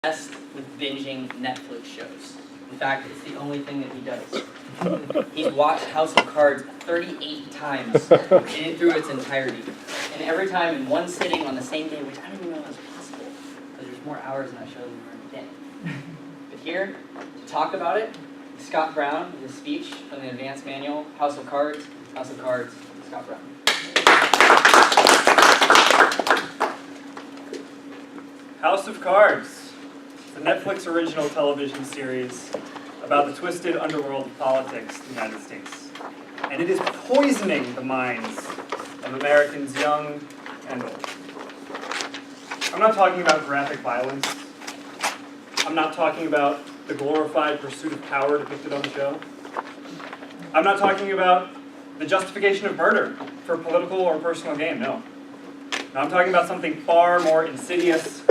obsessed with binging Netflix shows. In fact, it's the only thing that he does. He's watched House of Cards 38 times through its entirety. And every time in one sitting on the same day, which I didn't even know was possible, because there's more hours in that show than there are in a day. But here, to talk about it, Scott Brown, with his speech from the advanced manual, House of Cards, Scott Brown. House of Cards, the Netflix original television series about the twisted underworld of politics in the United States. And it is poisoning the minds of Americans young and old. I'm not talking about graphic violence. I'm not talking about the glorified pursuit of power depicted on the show. I'm not talking about the justification of murder for political or personal gain, no. No, I'm talking about something far more insidious.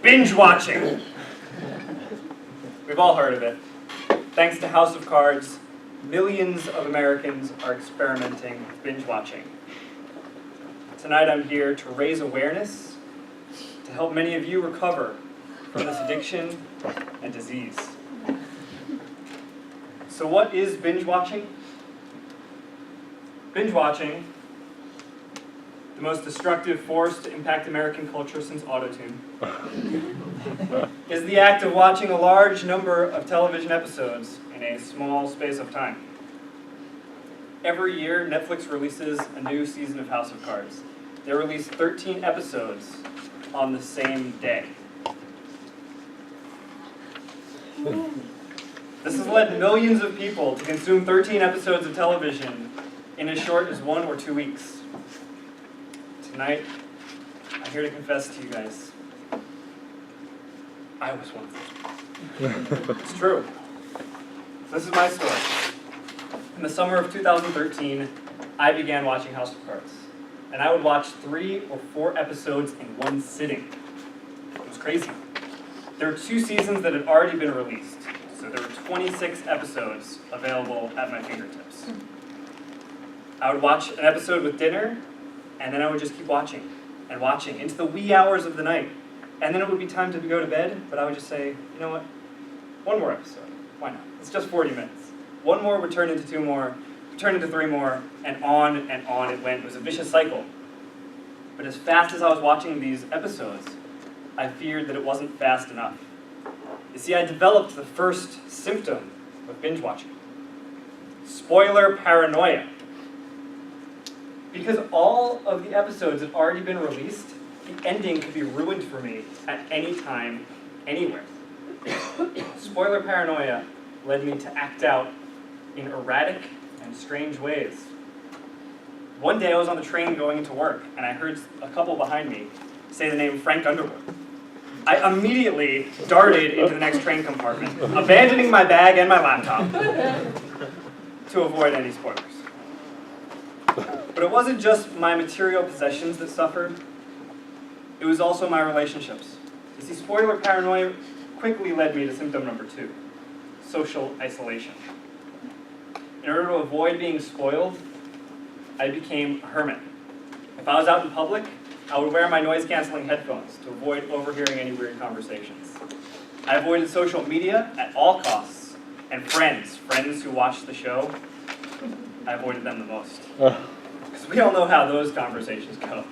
Binge watching. We've all heard of it. Thanks to House of Cards, millions of Americans are experimenting with binge watching. Tonight I'm here to raise awareness, to help many of you recover from this addiction and disease. So what is binge watching? Binge watching, the most destructive force to impact American culture since Autotune, is the act of watching a large number of television episodes in a small space of time. Every year, Netflix releases a new season of House of Cards. They release 13 episodes on the same day. This has led millions of people to consume 13 episodes of television in as short as 1 or 2 weeks. Tonight, I'm here to confess to you guys, I was one of them. It's true. So this is my story. In the summer of 2013, I began watching House of Cards. And I would watch 3 or 4 episodes in one sitting. It was crazy. There were 2 seasons that had already been released. So there were 26 episodes available at my fingertips. I would watch an episode with dinner, and then I would just keep watching and watching into the wee hours of the night. And then it would be time to go to bed, but I would just say, you know what? 1 more episode. Why not? It's just 40 minutes. 1 more would turn into 2 more, would turn into 3 more, and on it went. It was a vicious cycle. But as fast as I was watching these episodes, I feared that it wasn't fast enough. You see, I developed the first symptom of binge watching. Spoiler paranoia. Because all of the episodes had already been released, the ending could be ruined for me at any time, anywhere. Spoiler paranoia led me to act out in erratic and strange ways. One day I was on the train going into work, and I heard a couple behind me say the name Frank Underwood. I immediately darted into the next train compartment, abandoning my bag and my laptop to avoid any spoilers. But it wasn't just my material possessions that suffered. It was also my relationships. You see, spoiler paranoia quickly led me to symptom number 2, social isolation. In order to avoid being spoiled, I became a hermit. If I was out in public, I would wear my noise-canceling headphones to avoid overhearing any weird conversations. I avoided social media at all costs, and friends who watched the show, I avoided them the most. Because we all know how those conversations go.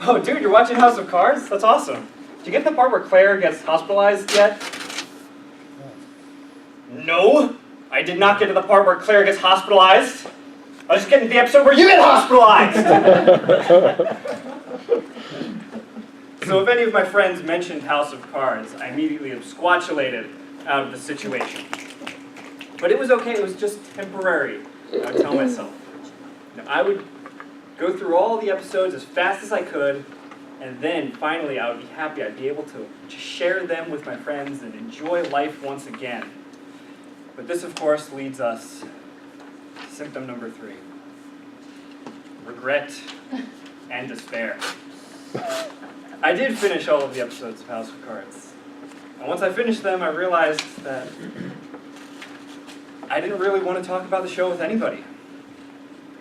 Oh, dude, you're watching House of Cards? That's awesome. Did you get the part where Claire gets hospitalized yet? No, I did not get to the part where Claire gets hospitalized. I was just getting to the episode where you get hospitalized! So if any of my friends mentioned House of Cards, I immediately absquatulated out of the situation. But it was okay, it was just temporary, I would tell myself. I would go through all the episodes as fast as I could, and then finally I would be happy I'd be able to share them with my friends and enjoy life once again. But this, of course, leads us to symptom number 3. Regret and despair. I did finish all of the episodes of House of Cards. And once I finished them, I realized that I didn't really want to talk about the show with anybody.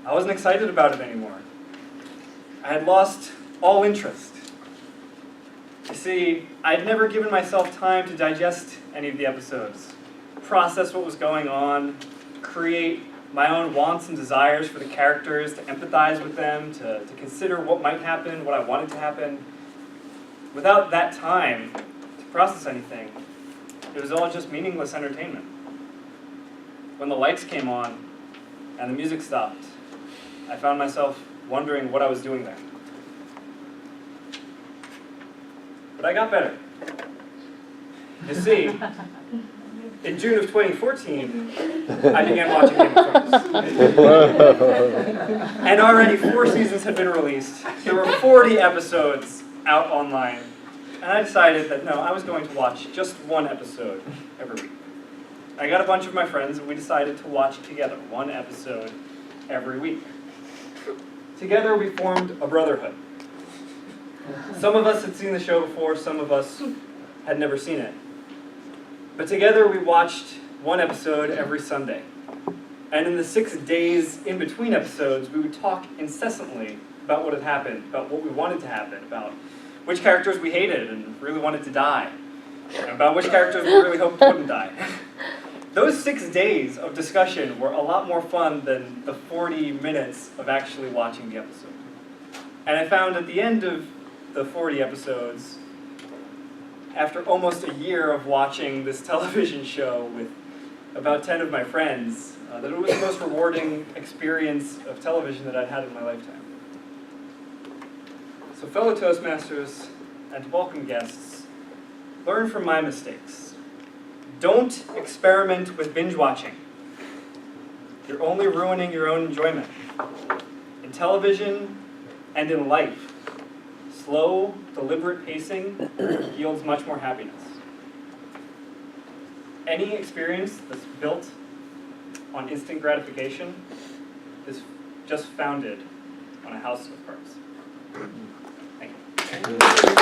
I wasn't excited about it anymore. I had lost all interest. You see, I'd never given myself time to digest any of the episodes, process what was going on, create my own wants and desires for the characters, to empathize with them, to consider what might happen, what I wanted to happen. Without that time to process anything, it was all just meaningless entertainment. When the lights came on and the music stopped, I found myself wondering what I was doing there. But I got better. You see, in June of 2014, I began watching Game of Thrones. And already 4 seasons had been released. There were 40 episodes out online. And I decided that no, I was going to watch just 1 episode every week. I got a bunch of my friends and we decided to watch together 1 episode every week. Together we formed a brotherhood. Some of us had seen the show before, some of us had never seen it. But together we watched 1 episode every Sunday. And in the 6 days in between episodes, we would talk incessantly about what had happened, about what we wanted to happen, about which characters we hated and really wanted to die, and about which characters we really hoped wouldn't die. Those 6 days of discussion were a lot more fun than the 40 minutes of actually watching the episode. And I found at the end of the 40 episodes, after almost a year of watching this television show with about 10 of my friends, that it was the most rewarding experience of television that I'd had in my lifetime. So fellow Toastmasters and welcome guests, learn from my mistakes. Don't experiment with binge watching. You're only ruining your own enjoyment. In television and in life, slow, deliberate pacing yields much more happiness. Any experience that's built on instant gratification is just founded on a house of cards. Thank you.